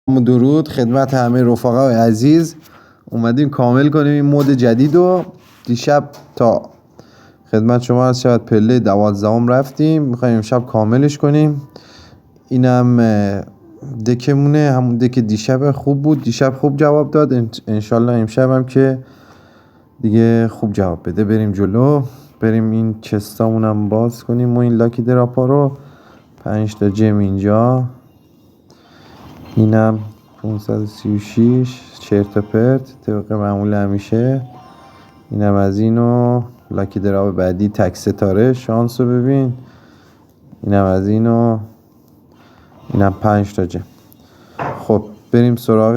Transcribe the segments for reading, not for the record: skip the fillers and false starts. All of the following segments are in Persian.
درود خدمت همه رفقای عزیز. اومدیم کامل کنیم این مود جدید و دیشب تا خدمت شما از شب پله 12 رفتیم، میخوایم امشب کاملش کنیم. اینم دکمونه، همون دک دیشب خوب بود، دیشب خوب جواب داد. انشالله امشب هم که دیگه خوب جواب بده. بریم جلو، بریم این چستامونم باز کنیم و این لاکی دراپا رو 5 تا جم اینجا، اینم 536 چرت و پرت طبق معمول همیشه. اینم از اینو لاکی دراب بعدی تک ستاره شانس رو ببین. اینم از اینو، اینم 5 تا جم. خب بریم سراغ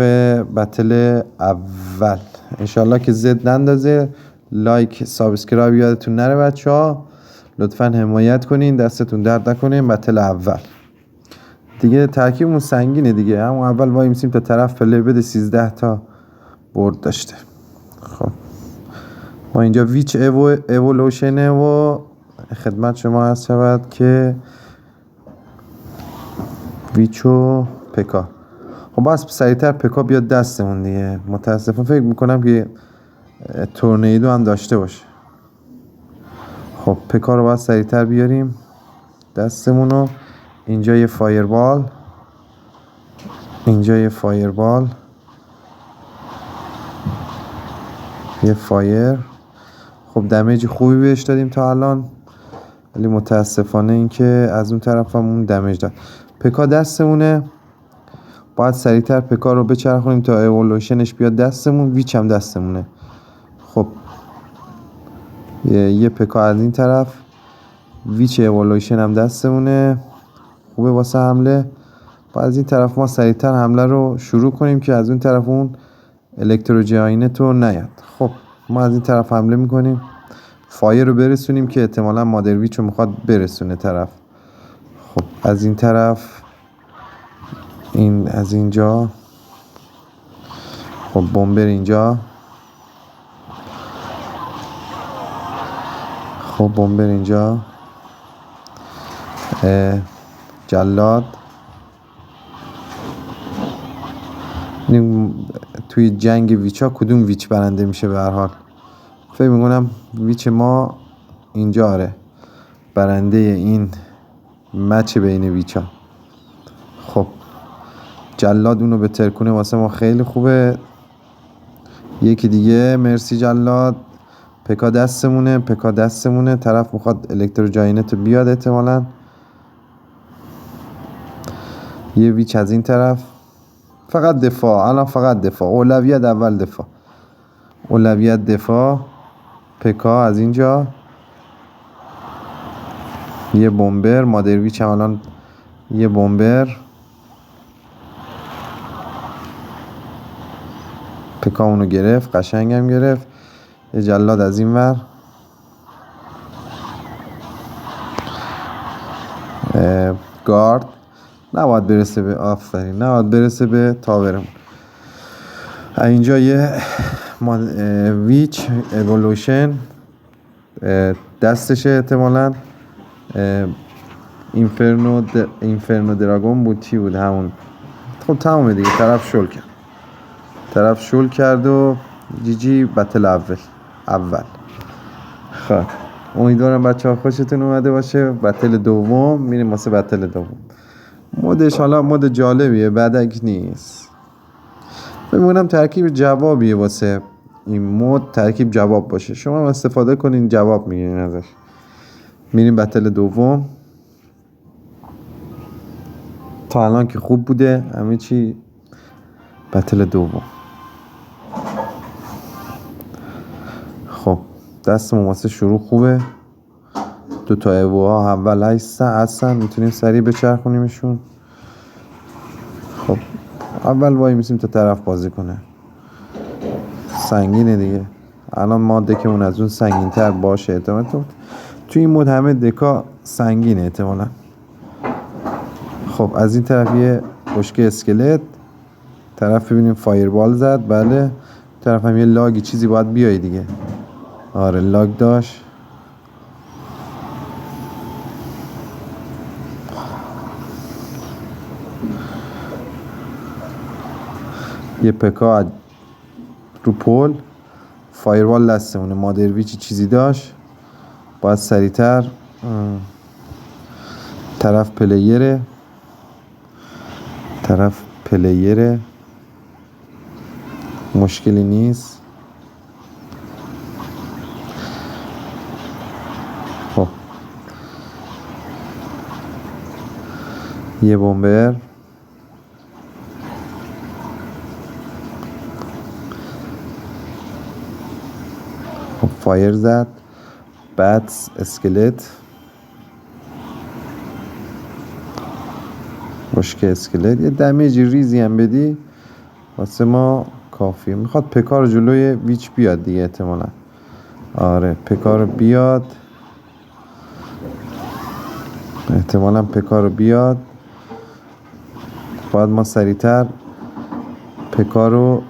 بتل اول. انشالله که زد نندازه. لایک سابسکرایب یادتون نره بچه ها، لطفا حمایت کنین، دستتون درد نکنه. بتل اول دیگه ترکیبمون سنگینه دیگه، همون اول وای میسیم تا طرف پله بده 13 تا برد داشته. خب ما اینجا ویچ اولوشنه و خدمت شما هست شود که ویچ و پکا. خب باز سریعتر پکا بیاد دستمون دیگه. متاسفم فکر میکنم که تورنیدو هم داشته باشه. خب پکا رو باید سریعتر بیاریم دستمونو. اینجا یه فایربال، اینجا یه فایربال، یه فایر. خب دمیج خوبی بهش دادیم تا الان، ولی متاسفانه این که از اون طرف هم اون دمیج داد. پکا دستمونه، باید سریعتر پکا رو بچرخونیم تا اولوشنش بیاد دستمون. ویچ هم دستمونه. خب یه پکا از این طرف، ویچ اولوشن هم دستمونه، خوبه واسه حمله. باید از این طرف ما سریعتر حمله رو شروع کنیم که از اون طرف اون الکتروجاینت رو نیاد. خب ما از این طرف حمله میکنیم، فایر رو برسونیم که احتمالا مادرویچ رو میخواد برسونه طرف. خب از این طرف این از اینجا، خب بمبر اینجا، خب بمبر اینجا، جلاد. توی جنگ ویچا کدوم ویچ برنده میشه؟ به هر حال فکر میکنم ویچ ما اینجا آره برنده این مچ بین ویچا. خب جلاد اونو به ترکونه واسه ما خیلی خوبه. یکی دیگه مرسی جلاد. پکا دستمونه، پکا دستمونه. طرف میخواد الکتروجاینت رو بیاد احتمالا. یه ویچ از این طرف، فقط دفاع الان، فقط دفاع. اولویت اول دفاع، اولویت دفاع. پکا از اینجا، یه بمبر. مادرویچ هم الان یه بمبر. پکا اونو گرفت، قشنگم گرفت. یه جلاد از این ور، گارد. نباید برسه به آفرین، نباید برسه به تاورمون. اینجا یه ویچ اولوشن دستشه احتمالاً. اینفرنو دراگون بود، چی بود همون. خب تمومه دیگه، طرف شل کرد، طرف شل کرد و جی جی. بتل اول. خب امیدوارم بچه ها خوشتون اومده باشه. بتل دوم میریم واسه بتل دوم. مودش حالا مود جالبیه، بدک نیست. ببینم ترکیب جوابیه واسه این مود، ترکیب جواب باشه. شما هم استفاده کنین، جواب میگیرین ازش. میریم بتل دوم. تا الان که خوب بوده همه چی. بتل دوم. خب دستمون واسه شروع خوبه. 2 تا ایوها اول هستن، میتونیم سریع بچرخونیمشون. خب اول وای میسیم تا طرف بازی کنه. سنگینه دیگه. الان ما دکمون از اون سنگین تر باشه احتمالاً. توی این مود همه دکا سنگینه احتمالاً. خب از این طرف یه بشکه اسکلت، طرف ببینیم فایربال زد. بله طرف هم یه لاگی چیزی باید بیای دیگه. آره لاگ داشت. یه پکا رو پل، فایروال دستمونه. مادرویچی چیزی داشت، باید سریعتر. طرف پلیره، مشکلی نیست. خب یه بمبر، خب فایر زد. باتس، اسکلت، مشک اسکلت. یه دمیج ریزی هم بدی واسه ما کافیه. میخواد پکار جلوی ویچ بیاد دیگه احتمالا. آره پکار بیاد، احتمالا پکار بیاد. باید ما سریعتر پکارو،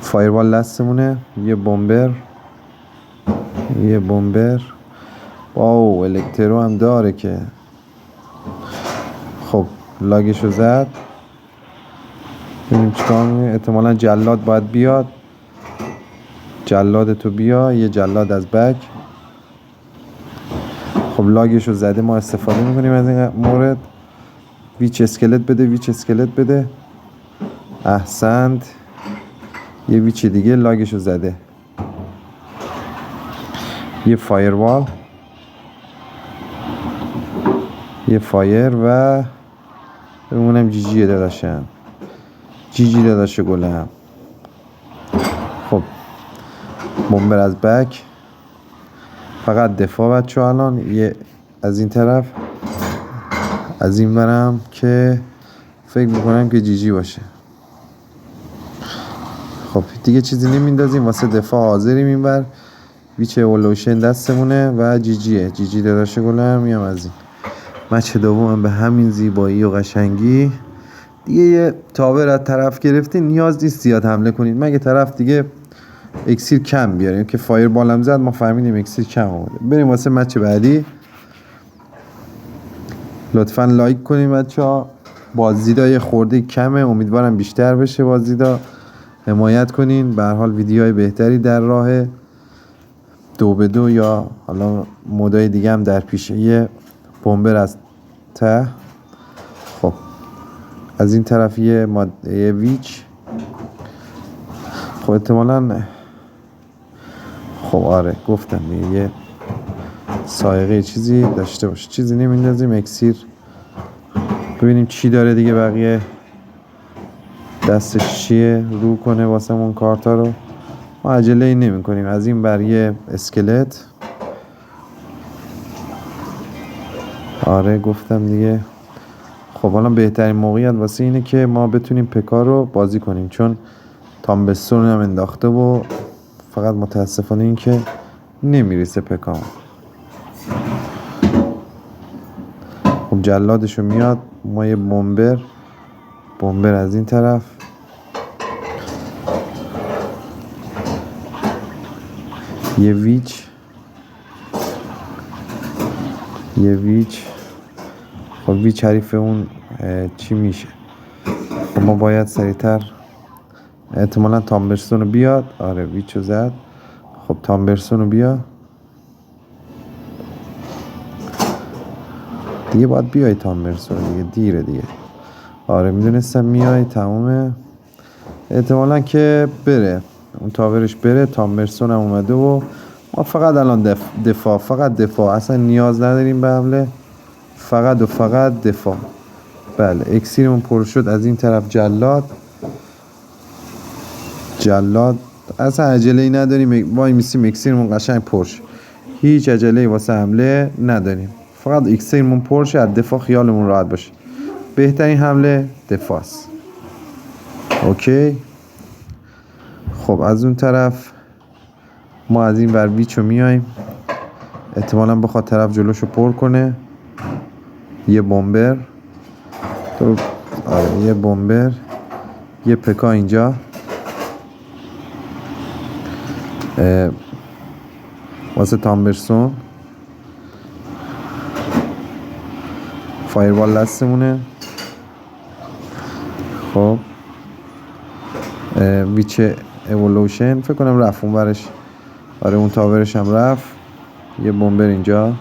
فایروال دستمونه. یه بمبر. واو الکترو هم داره که. خب لاگشو زد. ببینیم چیکار می‌کنه. احتمالا جلاد باید بیاد. جلاد تو بیا. یه جلاد از بک. خب لاگشو زده، ما استفاده میکنیم از این مورد. ویچ اسکلت بده. احسنت. یه ویچ دیگه لاگشو زده. یه فایروال، یه فایر و بمونم جی داداشه گلم. خب بمبر از بک، فقط دفاع بچه الان. یه از این طرف، از این برم که فکر میکنم که جی باشه. خب دیگه چیزی نمیندازیم واسه دفاع، حاضریم این بر. ویچ اولوشن دستمونه و جی داداشه گلم. میام از این مچ دومم به همین زیبایی و قشنگی. دیگه یه تاور از طرف گرفتین، نیاز نیست زیاد حمله کنید مگه طرف دیگه اکسیر کم بیاریم که فایر بالم زد ما فهمیدیم اکسیر کم آورده. بریم واسه مچ بعدی. لطفا لایک کنیم بچه‌ها. بازدیدا یه خورده کمه، امیدوارم بیشتر بشه بازدیدا. حمایت کنین، به هر حال ویدیوهای بهتری در راهه. 2x2 یا حالا مودای دیگه هم در پیشه. یه بمبر از ته. خب از این طرف یه ویچ. خب احتمالاً، خب آره گفتم یه سایقه چیزی داشته باشه. چیزی نمیندازیم اکسیر. ببینیم چی داره دیگه. بقیه دستش چیه رو کنه واسمون کارتا رو. ما عجله ای نمی کنیم. از این بر یه اسکلت. آره گفتم دیگه. خب حالا بهترین موقعیت واسه اینه که ما بتونیم پکا رو بازی کنیم، چون تامبستون هم انداخته و فقط متاسفانه این که نمیریسه پکا. خب جلادشو میاد. ما یه بمبر از این طرف. یه ویچ. خب ویچ حریف اون چی میشه. خب ما باید سریعتر. احتمالا تامبرسون رو بیاد. آره ویچو زد. خب تامبرسون رو بیا دیگه. باید بیای تامبرسون دیگه، دیره دیگه. آره میدونستم میای. تمومه. احتمالا که بره اون تاورش بره. تامبرسون هم اومده و ما فقط الان دفاع. اصلا نیاز نداریم به حمله. فقط دفاع. بله اکسیرمون پر شد. از این طرف جلاد. اصلا عجله ای نداریم. وای میسیم اکسیرمون قشنگ پر شد. هیچ عجله ای واسه حمله نداریم. فقط اکسیرمون پر شد. از دفاع خیالمون راحت باشه. بهترین حمله دفاع است. اوکی. خب از اون طرف ما از این ور ویچو میایم. احتمالا بخواد طرف جلوشو پر کنه. یه بمبر. آره یه بمبر. یه پکا اینجا. واسه تامبرسون. فایروال دستمونه. خب ویچ اولوشن فکر کنم رفت اون برش. آره اون تاورش هم رفت. یه بمبر اینجا.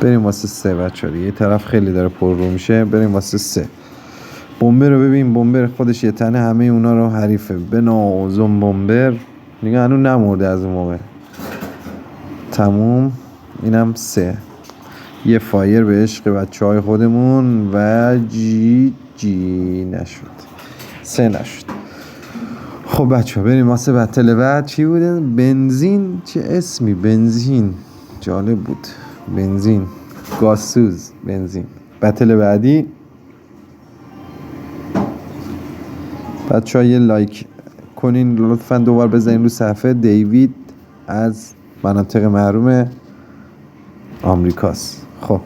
بریم واسه 3 بچه ها. یه طرف خیلی داره پر رو میشه. بریم واسه 3. بمبر رو ببین، بمبر خودش یه تنه همه اونا رو حریفه. به نازم بمبر دیگه هنو نمورده از اون موقع. تموم. اینم 3. یه فایر به عشق بچه های خودمون و جی نشد. 3 نشد. خب بچه ها بریم واسه بتل بعد. چی بوده؟ بنزین. چه اسمی؟ بنزین. جالب بود. بنزین. گازسوز. بنزین. بتل بعدی. بچه ها یه لایک کنین لطفا، دوبار بزنین رو صفحه. دیوید از مناطق محروم آمریکاست. خب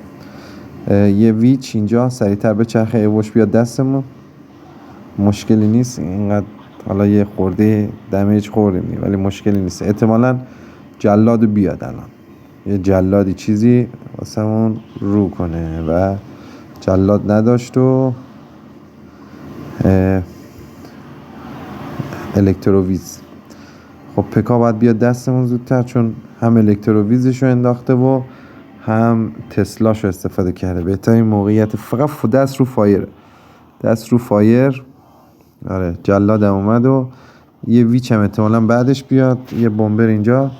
یه ویچ اینجا سریعتر به چرخه ایوش بیاد دستمون. مشکلی نیست اینقدر. حالا یه خورده دمیج خوردیم ولی مشکلی نیست. احتمالاً جلاد بیاد الان. یه جلادی چیزی واسمون رو کنه و جلاد نداشت و الکتروویز. خب پکا باید بیاد دستمون زودتر، چون هم الکتروویزشو انداخته و هم تسلاشو استفاده کرده. بهترین موقعیت فقط دست رو فایر. دست رو فایر. آره جلادم اومد و یه ویچ هم احتمالاً بعدش بیاد. یه بمبر اینجا.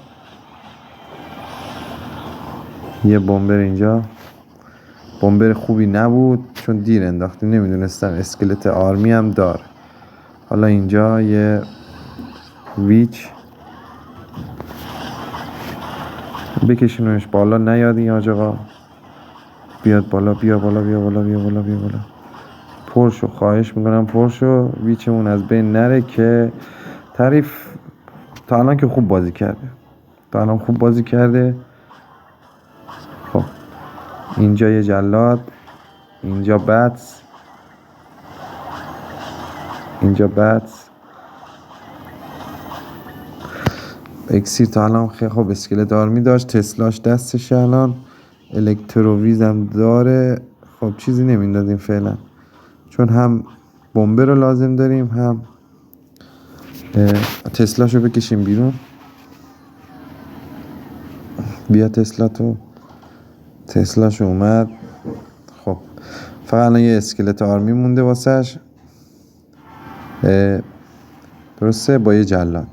یه بمبر اینجا. بمبر خوبی نبود چون دیر انداختیم، نمیدونستم اسکلت آرمی هم داره. حالا اینجا یه ویچ. بکشینونش بالا، نیاد این حاج آقا. بیاد بالا. بیا بالا. پرشو خواهش میکنم، پرشو. ویچمون از بین نره که تعریف تا الان که خوب بازی کرده. خب اینجا یه جلاد. اینجا بتس. اکسیر تا الان خیلی خوب اسکلت آرمی داشت. تسلاش دستش الان. الکتروویز هم داره. خب چیزی نمیندازیم فعلا چون هم بمبر رو لازم داریم هم تسلاشو بکشیم بیرون. بیا تسلاشو اومد. خب فقط الان یه اسکلت آرمی مونده واسش. درسته با یه جلاد.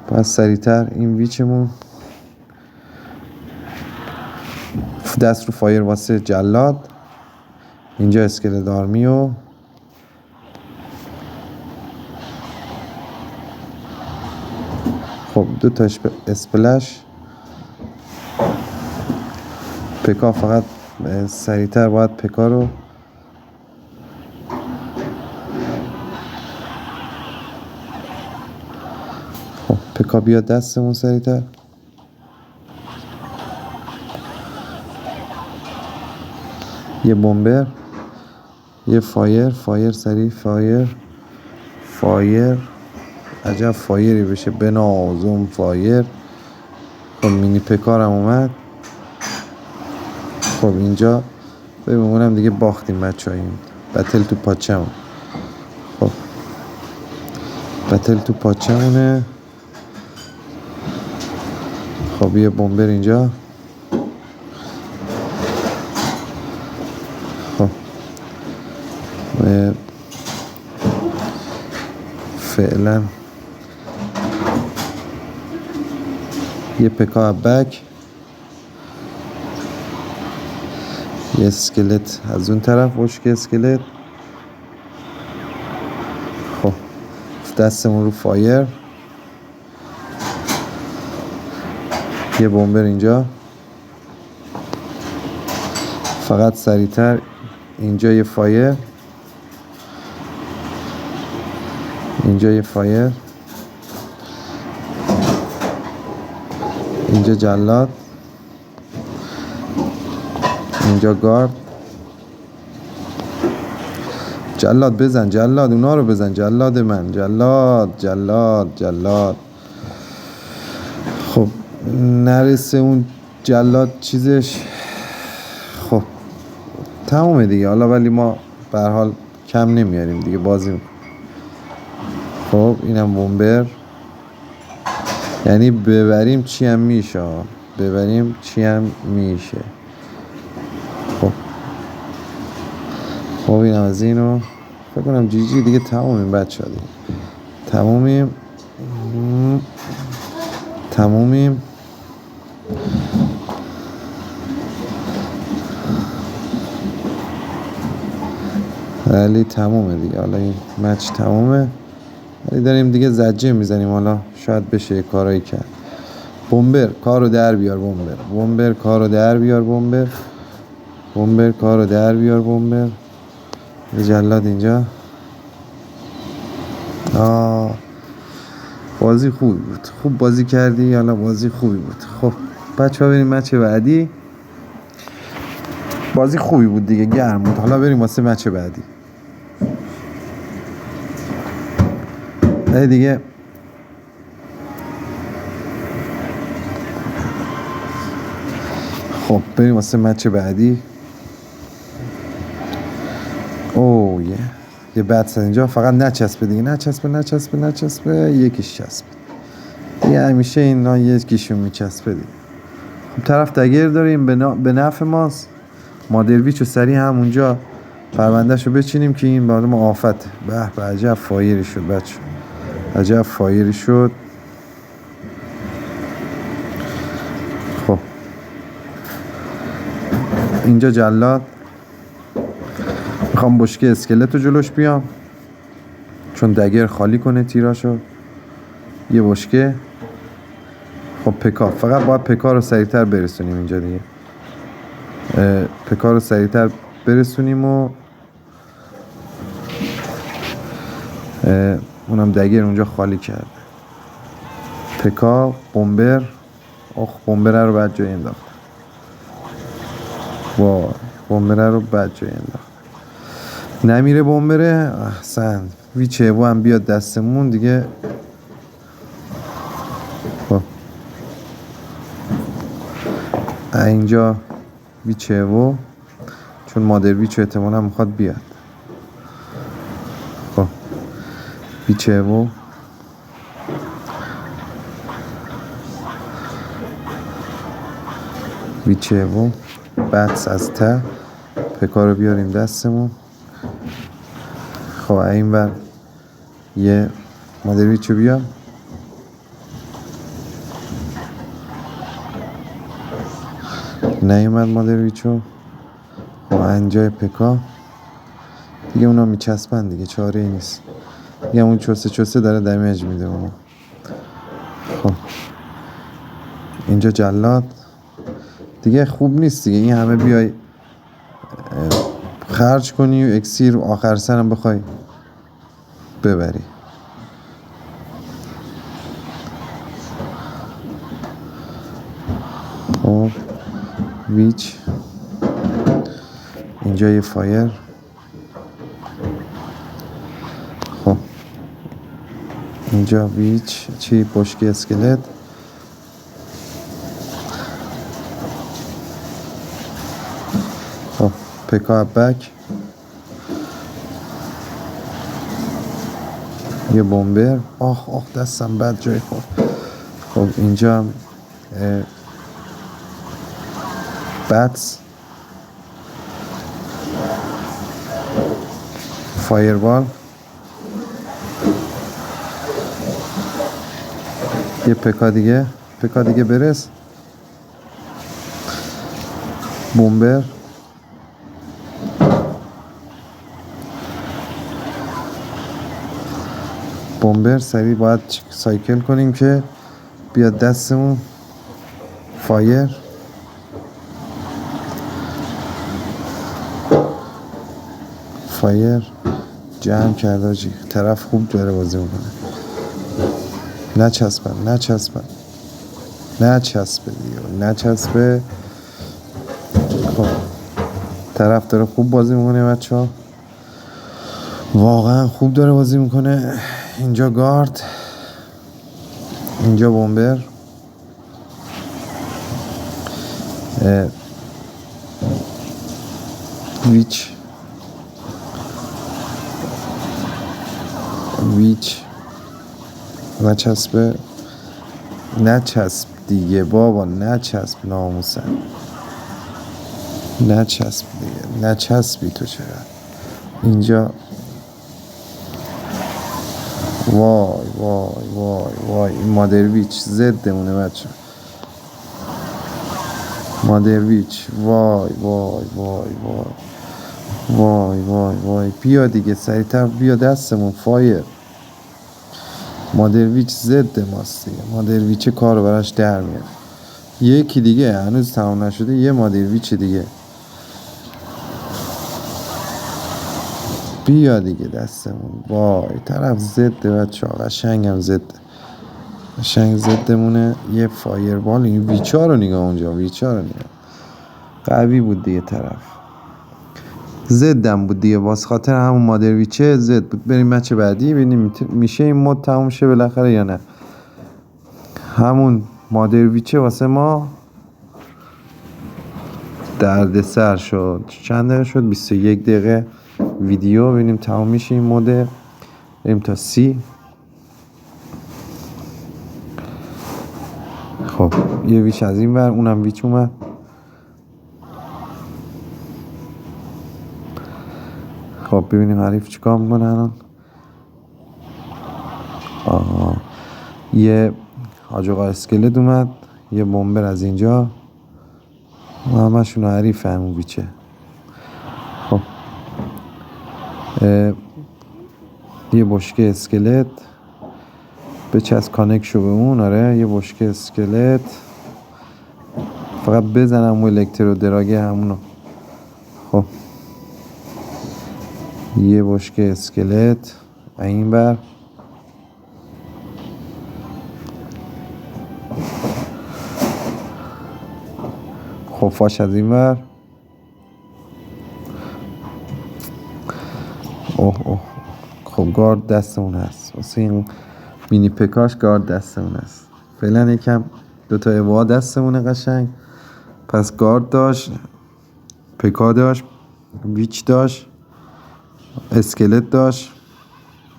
باید سریعتر این ویچمون دست رو فایر واسه جلاد. اینجا اسکلت آرمی و خب 2 تا اسپلش. پکا فقط سریعتر باید پکا رو خب پکا بیاد دستمون سریعتر. یه بمبر. یه فایر سریع. فایر عجب فایری بشه. بنازم فایر. خب مینی پکارم اومد. خب اینجا ببینونم دیگه باختیم بچه ها. این بتل تو پاچمون. خب بتل تو پاچمونه. خب یه بمبر اینجا. خب فعلا یه پکا بک. یه اسکلت از اون طرف. وشک اسکلت. خب دستمون رو فایر. یه بمبر اینجا. فقط سریعتر. اینجا یه فایر. اینجا جلاد. اینجا گارد. جلاد بزن. جلاد اونا رو بزن. جلاد من. جلاد. خب نرسه اون جلاد چیزش. خب تمومه دیگه. حالا ولی ما به هر حال کم نمیاریم دیگه، بازی میکنیم. خب اینم بومبر، یعنی ببریم چی هم میشه، ببریم چی هم میشه. خب اینم از اینو فکر کنم جی دیگه تمومیم بچه ها، دیگه تمومیم. ولی تمومه دیگه، حالا این مچ تمومه، ولی داریم دیگه زجه میزنیم، حالا شاید بشه کارایی کرد. بومبر کارو در بیار، بومبر کارو در بیار، بومبر کارو در بیار، بومبر. جلاد اینجا. بازی خوبی بود، خوب بازی کردی، حالا بازی خوبی بود. خب بچه ها بریم مچ بعدی. بازی خوبی بود دیگه، گرم بود. حالا بریم واسه مچ بعدی. دیگه خب بریم واسه مچ بعدی. یه بد اینجا، فقط نچسبه دیگه، نچسبه، یکیش چسبه دیگه، همیشه اینا یکیشون میچسبه دیگه. خب طرف دگر داریم، به نفع ماست. مادرویچو سریع همونجا پروندهشو بچینیم که این بعد ما آفته. به عجب فایری شد بچه، عجب فایری شد. خب اینجا جلاد، میخوام بشکه اسکلتو جلوش بیام چون دگر خالی کنه تیراشو. یه بشکه. خب پکا، فقط باید پکا رو سریعتر برسونیم اینجا دیگه، پکا رو سریعتر برسونیم و اونم دگر اونجا خالی کرد. پکا، بومبر. بومبر رو بعد جای انداخت. بومبر رو بعد جای انداخت. نمیره بومبره. احسن. ویچهو هم بیاد دستمون دیگه. خب اینجا ویچهو، چون مادر ویچو احتمالا میخواد بیاد. خب ویچهو، بطس از ته. پکا رو بیاریم دستمون. خب این بر یه مادر ویچو بیا. نیومد مادر ویچو. خب اینجای پکا دیگه، اونا میچسبن دیگه، چاره ای نیست دیگه. اون چوسه داره دمیج میده اونا. خب اینجا جلاد دیگه، خوب نیست دیگه این همه بیای خرج کنی و اکسیر و آخر سرم بخوای ببری. خب ویچ اینجا یه فایر. خب اینجا ویچ چی، بشکه اسکلت. خب پکا بک، یه بومبر. آخ دستم بد جای خورد. خب اینجا بطس، فایربال، یه پکا دیگه برس. بومبر، سریع باید سایکل کنیم که بیاد دستمون. فایر، جمع کرده آجی. طرف خوب داره بازی میکنه. نچسبه. خب طرف داره خوب بازی میکنه بچه ها، واقعا خوب داره بازی میکنه. اینجا گارد، اینجا بومبر. ویچ ویچ نچسبه، نچسب دیگه بابا، نچسب ناموسن، نچسب دیگه، نچسبی تو چرا اینجا. وای وای وای وای، این مادرویچ ضدمونه بچه، مادرویچ. وای وای وای وای وای وای وای، بیا دیگه سریعتر بیا دستمون. فایر مادرویچ ضد ماست دیگه، مادرویچ کار براش در میاد. یکی دیگه هنوز تمام نشده، یه مادرویچ دیگه. بیا دیگه دستمون. وای طرف ضد بچه ها، قشنگم ضد، قشنگ ضدمونه. یه فایربال. این ویچا رو نگاه اونجا، ویچا رو نگاه، قوی بود دیگه طرف. زدم بود دیگه، باز خاطر همون مادرویچه زد بود. بریم مچ بعدی ببینیم میشه این مود تموم شه بالاخره یا نه. همون مادرویچه واسه ما درد سر شد. چند دقیقه شد؟ 21 دقیقه ویدیو. ببینیم تموم میشه این مود. بریم تا 30. خب یه ویچ از این ور، اونم ویچ اومد. خب ببینیم حریف چیکار میکنه الان. یه حاج آقا اسکلت اومد، یه بمبر از اینجا، همشون حریف همون ویچه. خب یه بشکه اسکلت بچسب کانک شو به اون. آره یه بشکه اسکلت، فقط بزنم و الکترو دراگه همونو. خب یه بشکه اسکلت این بر. خب فاش از این بر. اوه اوه. خب گارد دستمون هست واسه این مینی پکاش، گارد دستمون هست فعلا. یکم دوتا اوا دستمونه قشنگ. پس گارد داشت، پکا داشت، ویچ داشت، اسکلت داشت.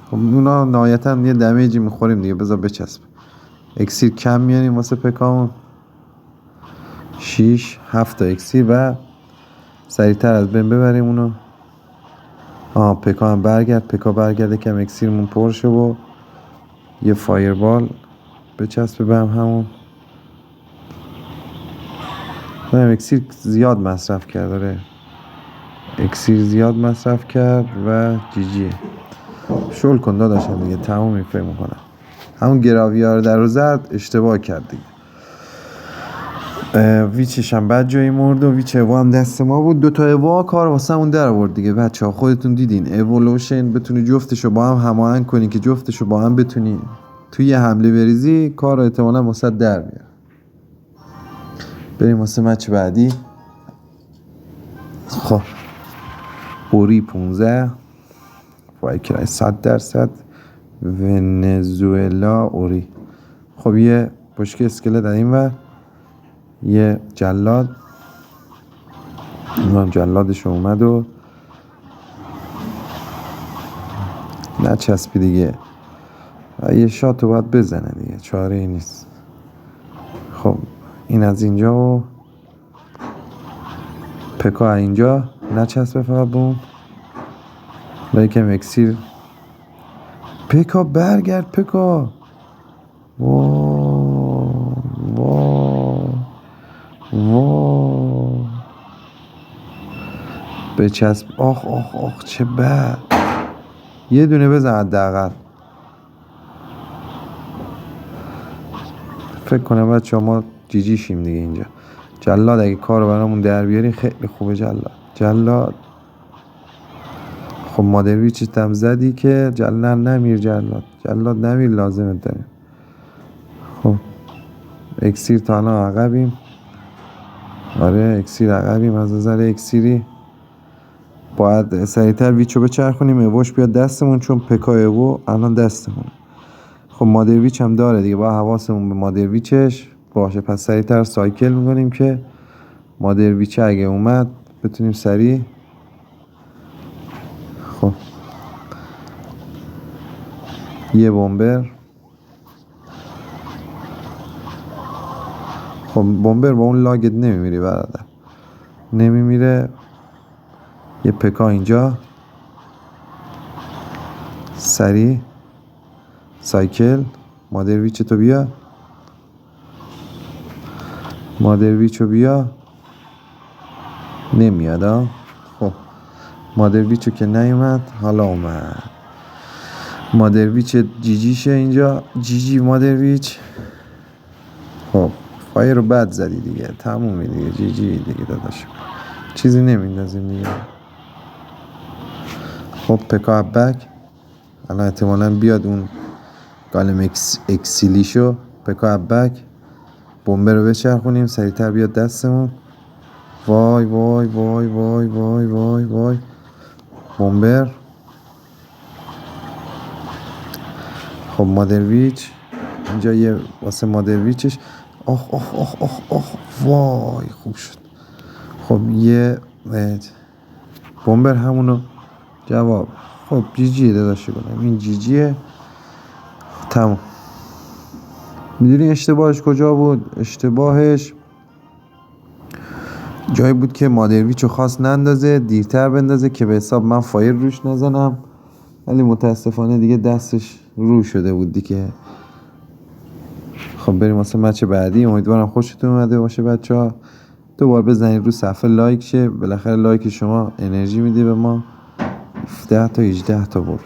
خب اونا نهایتا یه دمیجی میخوریم دیگه. بذار بچسب. اکسیر کم میانیم واسه پکامون. 6 7 تا اکسیر و سریعتر از بین ببریم اونو. پکا هم برگرد. پکا برگرده کم اکسیرمون پر شه و یه فایربال بچسبه به همون. اکسیر زیاد مصرف کرد. داره اکسیر زیاد مصرف کرد و جیجیه. شل کن داداشم دیگه، تموم فکر میکنم. همون گراویار در رو زرد اشتباه کرد دیگه. ویچش هم بد جایی مرد و ویچ اوا هم دست ما بود. دوتا اوا کار واسه همون در آورد دیگه. بچه ها خودتون دیدین اِوولوشن بتونی جفتشو با هم هماهنگ کنی که جفتشو با هم بتونی توی یه حمله بریزی، کار رو احتمالا واسه در میاد. بریم واسه مچ بعدی. خب اوری 15 وایکرای 100%. ونزوئلا اوری. خب یه بشکه اسکلت در این ور، یه جلاد. اونم جلادش اومد و نچسبی دیگه. یه شات رو باید بزنه دیگه، چاره ای نیست. خب این از اینجا و پکا اینجا نچسبه فقط بون. لیکن اکسیر. پکا برگرد. پکا وای وای وای بچسب. آخ آخ آخ چه بد. یه دونه بزن حداقل. فکر کنم بچه ما جیجی شیم دیگه اینجا. جلاد اگه کارو برامون در بیاری خیلی خوبه. جلاد خب مادرویچ تم زدی که جلاد نمیر. جلاد نمیر لازمه داریم. خب اکسیر تا الان عقبیم. آره اکسیر عقبیم. از نظر اکسیری باید سریعتر ویچو بچرخونیم اوش بیاد دستمون، چون پکا او الان دستمون. خب مادرویچ هم داره دیگه، با حواسمون به مادرویچش باشه. پس سریعتر سایکل میکنیم که مادرویچ اگه اومد بتونیم سریع. خب یه بمبر. خب بمبر با اون لاگت نمیمیری برادر، نمیمیره. یه پکا اینجا سری. سایکل. مادرویچ تو بیا، مادرویچو بیا. نمیاد ها. خب مادرویچو که نیومد، حالا اومد مادرویچ جیجیشه اینجا. جیجی مادرویچ. خب فایر رو بد زدی دیگه، تمومی دیگه، جیجی دیگه داداش، چیزی نمیندازیم دیگه. خب پکا بک الان احتمالاً بیاد اون گالم اکسیلیشو. پکا بک. بمبه رو بچرخونیم سریعتر بیاد دستمون. وای وای وای وای وای وای وای. بمبر. خب مادرویچ اینجا یه واسه مادرویچش. آخ آخ آخ آخ آخ. وای خوب شد. خب یه بمبر همونو جواب. خب جیجیه داداشی کنم، این جیجیه. تمام. میدونی اشتباهش کجا بود؟ اشتباهش جایی بود که مادرویچو خواست نندازه، دیرتر بندازه که به حساب من فایر روش نزنم، ولی متاسفانه دیگه دستش رو شده بود دیگه. خب بریم واسه مچ بعدی. امیدوارم خوشتون اومده باشه بچه‌ها. دوباره بزنید رو صفحه لایک شه، بالاخره لایک شما انرژی میده به ما. 17 تا 18 تا برد.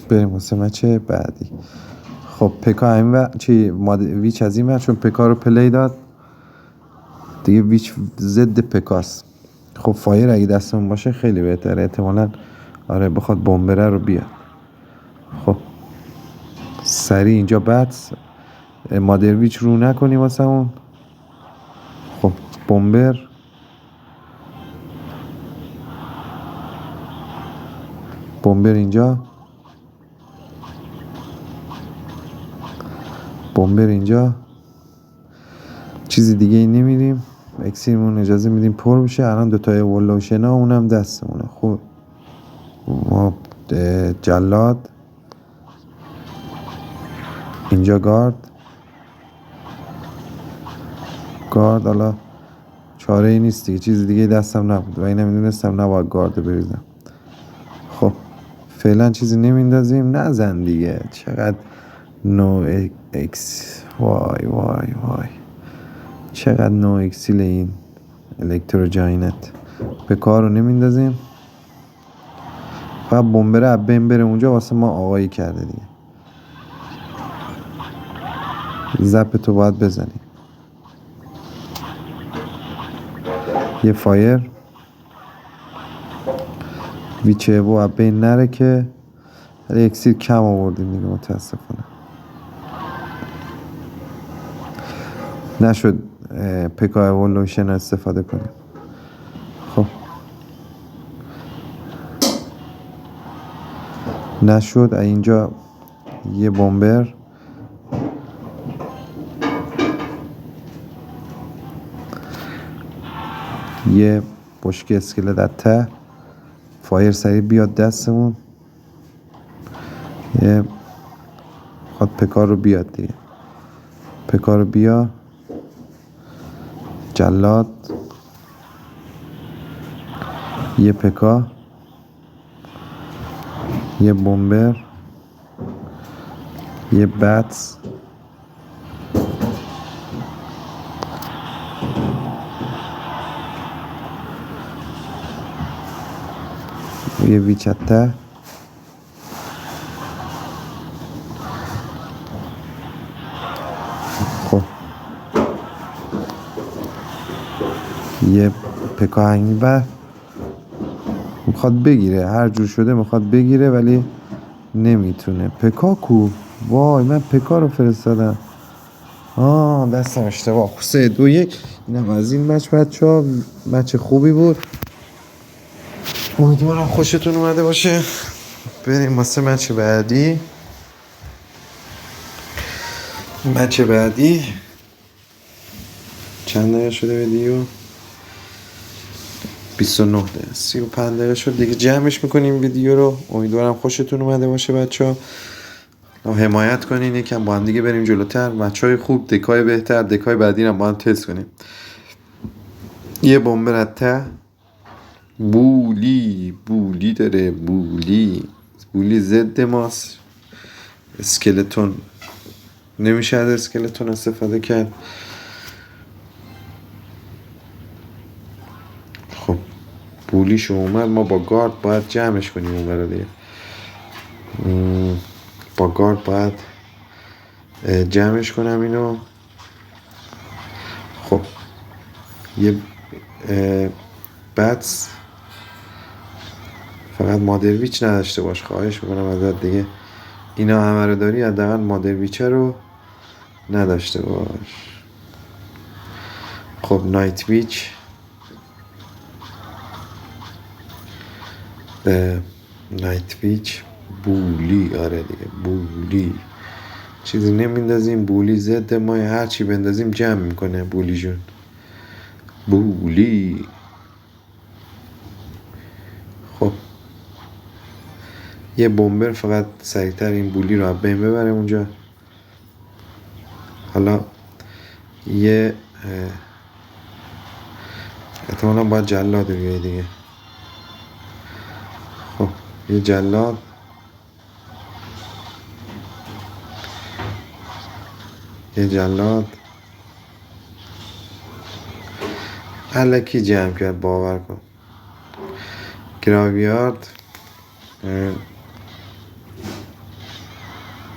بریم واسه مچ بعدی. خب پکا همین و ویچ از این چون پکا رو پلی داد دیگه، ویچ ضد پکاست. خب فایر اگه دستمون باشه خیلی بهتره، احتمالاً آره بخواد بمبره رو بیاد. خب سری اینجا بطس. مادرویچ رو نکنی واسه اون. خب بمبر. بمبر اینجا. بمبر اینجا. چیزی دیگه ای نمیدیم، اکسیرمون اجازه میدیم پر بشه. الان دوتای اولوشن ها اونم دستمونه. خب ما جلاد اینجا. گارد. حالا چاره ای نیست دیگه، چیز دیگه دستم نبود و اینم میدونستم نباید گارد بریزم. خب فعلا چیزی نمیندازیم. نزن دیگه، چقدر نو اکس. وای وای وای چقدر نو اکسیل این الکتروجاینت. به کار رو نمیندازیم. فقط بمبره از بین بره اونجا، واسه ما آقایی کرده دیگه. زپ تو باید بزنی. یه فایر. ویچه و از بین نره که اکسیر کم آوردیم دیگه متاسفانه. نشد پکا اولوشن استفاده کنیم. خب نشد. اینجا یه بمبر. یه بشک اسکلت از ته. فایر سریع بیاد دستمون. یه خواهد پکا رو بیاد دیگه. پکا رو بیا. جلاد. یه پکا. یه بمبر. یه بطس. یه ویچته. خب یه پکا هنگی بر میخواد بگیره، هر جور شده میخواد بگیره ولی نمیتونه. پکا کو؟ وای من پکا رو فرستادم. دستم اشتباه. 3-2-1. اینم از این مچ بچه‌ها. مچ خوبی بود، امیدوارم خوشتون اومده باشه. بریم واسه مچ بعدی. مچ بعدی چند دقیقه شده ویدیو؟ 29 دقیقه 35 دقیقه شد دیگه. جمعش میکنیم ویدیو رو. امیدوارم خوشتون اومده باشه بچه‌ها. حمایت کنین، یکم با هم دیگه بریم جلوتر. بچهای خوب، دکای بهتر، دکای بعدی رو با هم تست کنیم. یه بمب رته بولی داره. بولی ضد ماست. اسکلتون نمیشه از اسکلتون استفاده کرد. خب بولیشو اومد، ما با گارد باید جمعش کنیم اون برا دیگه. با گارد باید جمعش کنم اینو. خب یه بتس فقط مادرویچ نداشته باش، خواهش میکنم ازت دیگه. اینا همه رو داری، حداقل مادرویچه رو نداشته باش. خب نایت ویچ، بولی، آره دیگه بولی. چیزی نمیندازیم، بولی ضد ما، هرچی بندازیم جمع میکنه بولی جون. بولی. خب یه بمبر فقط سریعتر این بولی رو بین ببره اونجا. حالا یه احتمالا باید جلاد بیایی دیگه. خب یه جلاد، الکی جمع کرد، باور کن. گراویارد،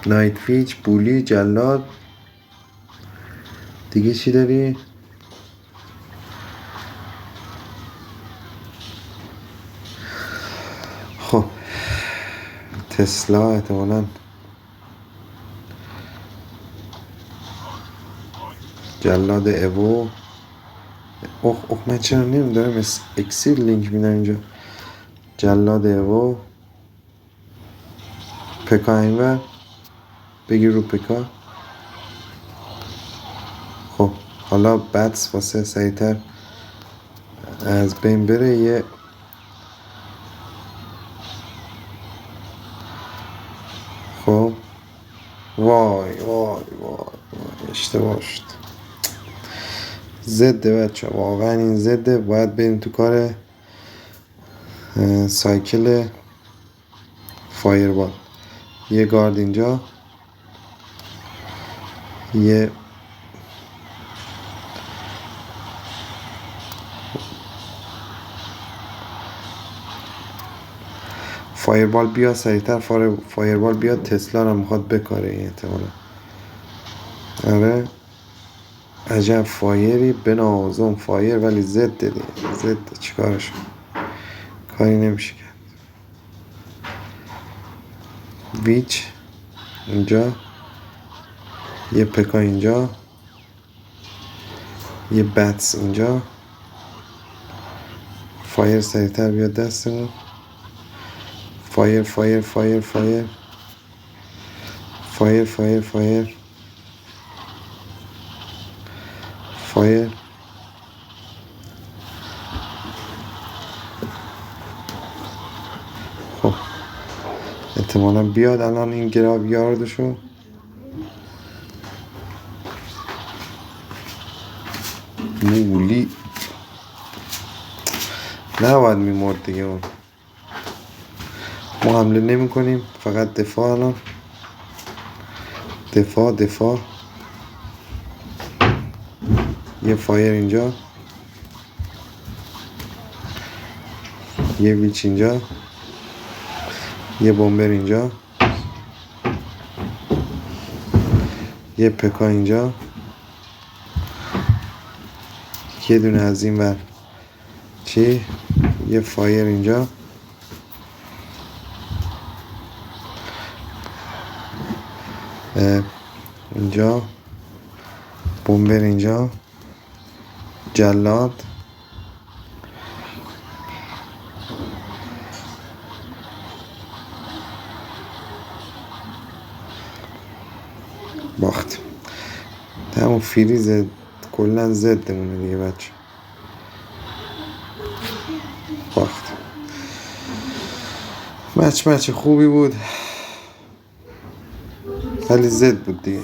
نایت ویچ، بولی، جلاد. دیگه چی داری؟ خب تسلا احتمالاً. جلاد ایوو. اوه من چرا نمیدارم اکسیر لینک میدم اینجا. جلاد ایوو. پکا اینور بگیر رو پکا. خب حالا بتس واسه سریعتر از بین بره. یه خب وای اشتباه شد. زده بچه، واقعا این زده. باید بریم تو کار سایکل فایربال. یه گارد اینجا، یه فایربال بیا سریعتر. فایربال بیا، تسلا رو میخواد بکاره این احتمالا. آره عجب فایری، بنازم فایر، ولی زد دیگه. زد چیکارش کاری نمیشه کرد. ویچ اینجا، یه پکا اینجا، یه بتس اینجا. فایر سریعتر بیاد دستمون. فایر فایر فایر فایر فایر فایر فایر فایر. خب احتمالا بیاد الان این گراویاردشو. مولی نباید میمرد دیگه. اون ما حمله نمی کنیم، فقط دفاع. الان دفاع. یه فایر اینجا، یه ویچ اینجا، یه بمبر اینجا، یه پکا اینجا، یه دونه از این ور چی، یه فایر اینجا، اینجا بمبر اینجا، جلاد، باخت. همون فریز کلن زدمونه دیگه بچه. باخت. مچ خوبی بود. ولی زد بود دیگه.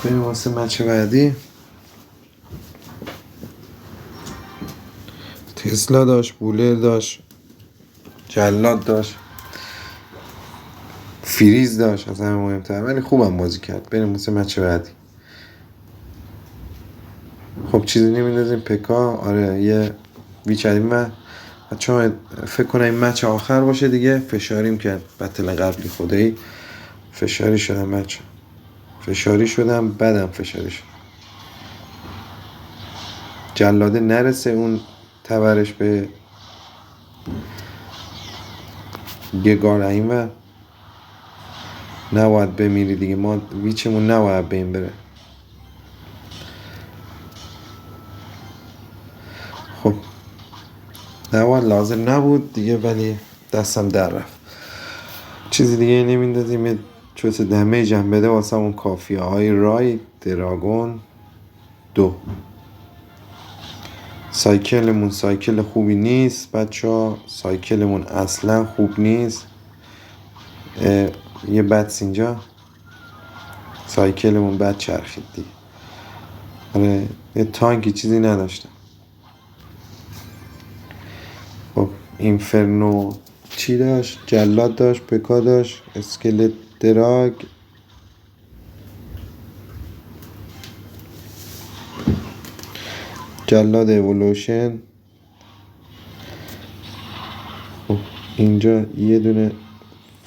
بریم واسه مچ بعدی. تسلا داشت، بولر داشت، جلاد داشت، فریز داشت، از همه مهمتر، ولی خوبم بازی کرد. بریم واسه مچ بعدی. خب چیزی نمیدازیم پکا. آره یه ویچریم و چون فکر کنم این مچ آخر باشه دیگه. فشاریم کرد بطل قبلی خدایی فشاری شدم مچ. فشاری شدم بعدم فشاری شدم. جلاده نرسه اون تبرش به یه گار این و نباید بمیری دیگه. ما ویچمون نباید بین بره. خب نباید لازم نبود دیگه ولی دستم در رفت. چیزی دیگه نمیندازیم. چوز دمیج هم بده واسه اون کافیه های رای دراگون 2. سایکلمون سایکل خوبی نیست بچه ها. سایکلمون اصلا خوب نیست. یه بدس اینجا. سایکلمون بد چرخید دیگه. آره یه تانکی چیزی نداشتم. خب اینفرنو چی داشت؟ جلاد داشت، پکا داشت، اسکلت دراگ، جلاد اولوشن. خب اینجا یه دونه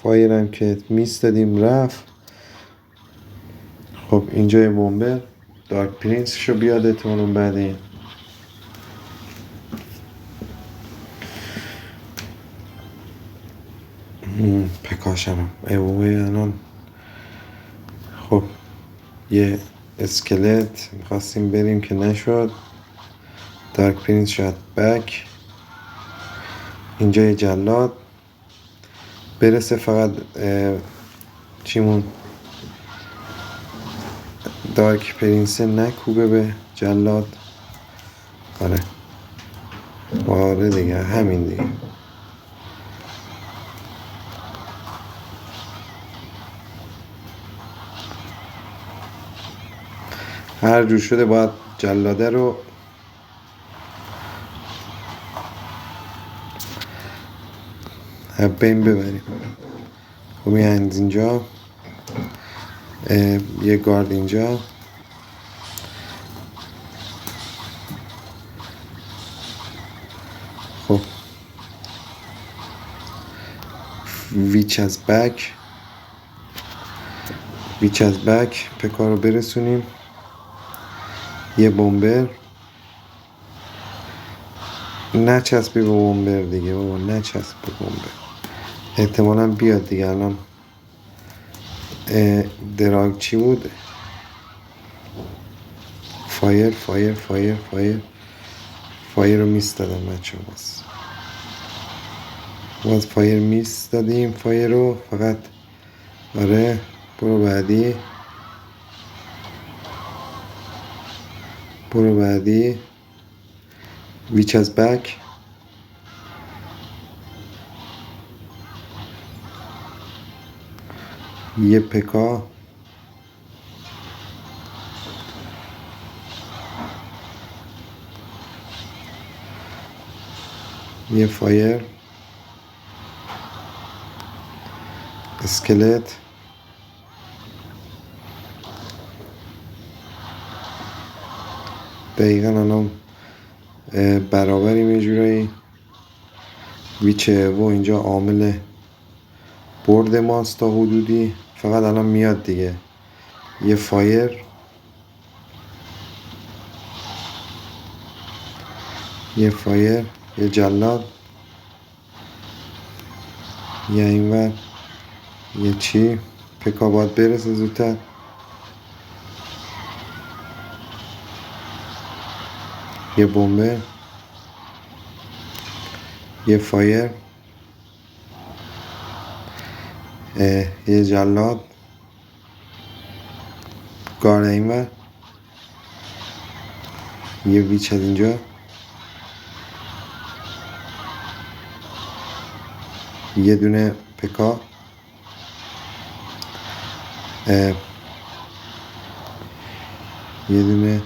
فایرم که میس دادیم رفت. خب اینجا یه بومبر دارک پرینس شو بیادتون بعدی. پکاشم ایوه الان. خب یه اسکلت میخواستیم بریم که نشد. دارک پرینس شد بک. اینجا یه جلاد برسه فقط چیمون دارک پرینس نکوبه به جلاد. آره دیگه همین دیگه. هر جور شده باید جلاده رو بین ببریم. خب یه هند اینجا، یه گارد اینجا. خب ویچ از بک پکا رو برسونیم. یه بومبر نچسبی به بومبر دیگه بابا. نچسب به بومبر. احتمالا بیاد دیگه. الان دراگ چی بود؟ فایر رو میس دادم بچه بس. باز فایر میس دادیم. فایر رو فقط. آره برو بعدی. ویچ از بک. یه پکا. یه فایر. اسکلت. دقیقا الان برابریم یه جورایی. ویچه و اینجا عامل برد ماست تا حدودی. فقط الان میاد دیگه. یه فایر. یه جلاد. یه اینور. یه چی پکا باید برسه زودتر. یه بومبه. یه فایر. یه جلاد. گارد اینور. یه ویچ از اینجا، یه دونه پکا، یه دونه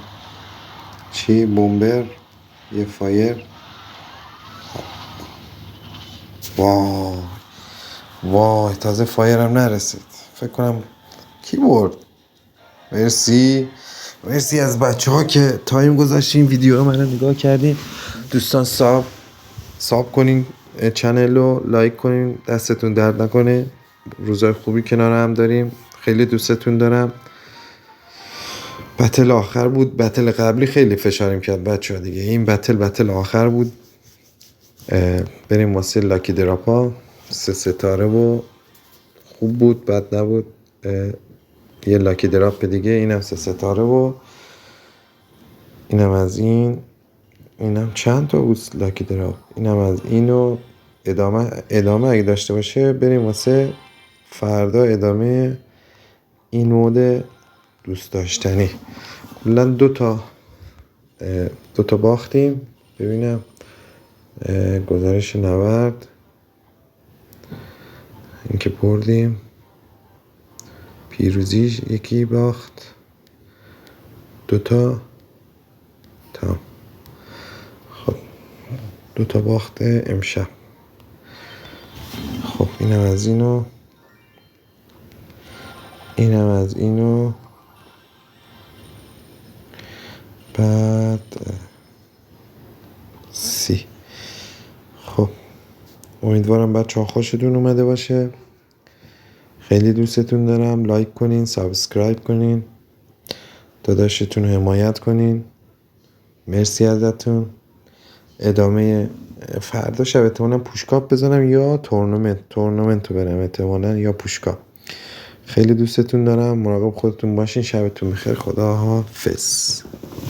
چی بومبر، یه فایر. وای تازه فایرم نرسید، فکر کنم کی برد. مرسی از بچه ها که تایم گذاشتین ویدیو منو نگاه کردین. دوستان ساب کنین چنل رو، لایک کنین، دستتون درد نکنه. روزای خوبی کنار هم داریم، خیلی دوستتون دارم. بتل آخر بود، بتل قبلی خیلی فشاریم کرد بچه ها دیگه، این بتل آخر بود. بریم واسه لاکی دراپا. 3 ستاره و خوب بود، بد نبود. یه لاکی دراپ دیگه، اینم 3 ستاره و اینم از اینم چند تا بود لاکی دراپ. اینم از اینو ادامه اگه داشته باشه بریم واسه فردا ادامه این مود دوست داشتنی. کلا دو تا باختیم. ببینم گزارش نبرد، این که بردیم، پیروزیش یکی باخت، 2 تا تمام. خب 2 تا باخت امشب. خب اینم از اینو بعد سی. خب امیدوارم بچه ها خوشتون اومده باشه. خیلی دوستتون دارم. لایک کنین، سابسکرایب کنین، داداشتون رو حمایت کنین. مرسی ازتون. ادامه فردا شب احتمالا پوشکاپ بزنم یا تورنمنت رو برم احتمالا، یا پوشکاپ. خیلی دوستتون دارم. مراقب خودتون باشین. شبتون بخیر. خدا حافظ.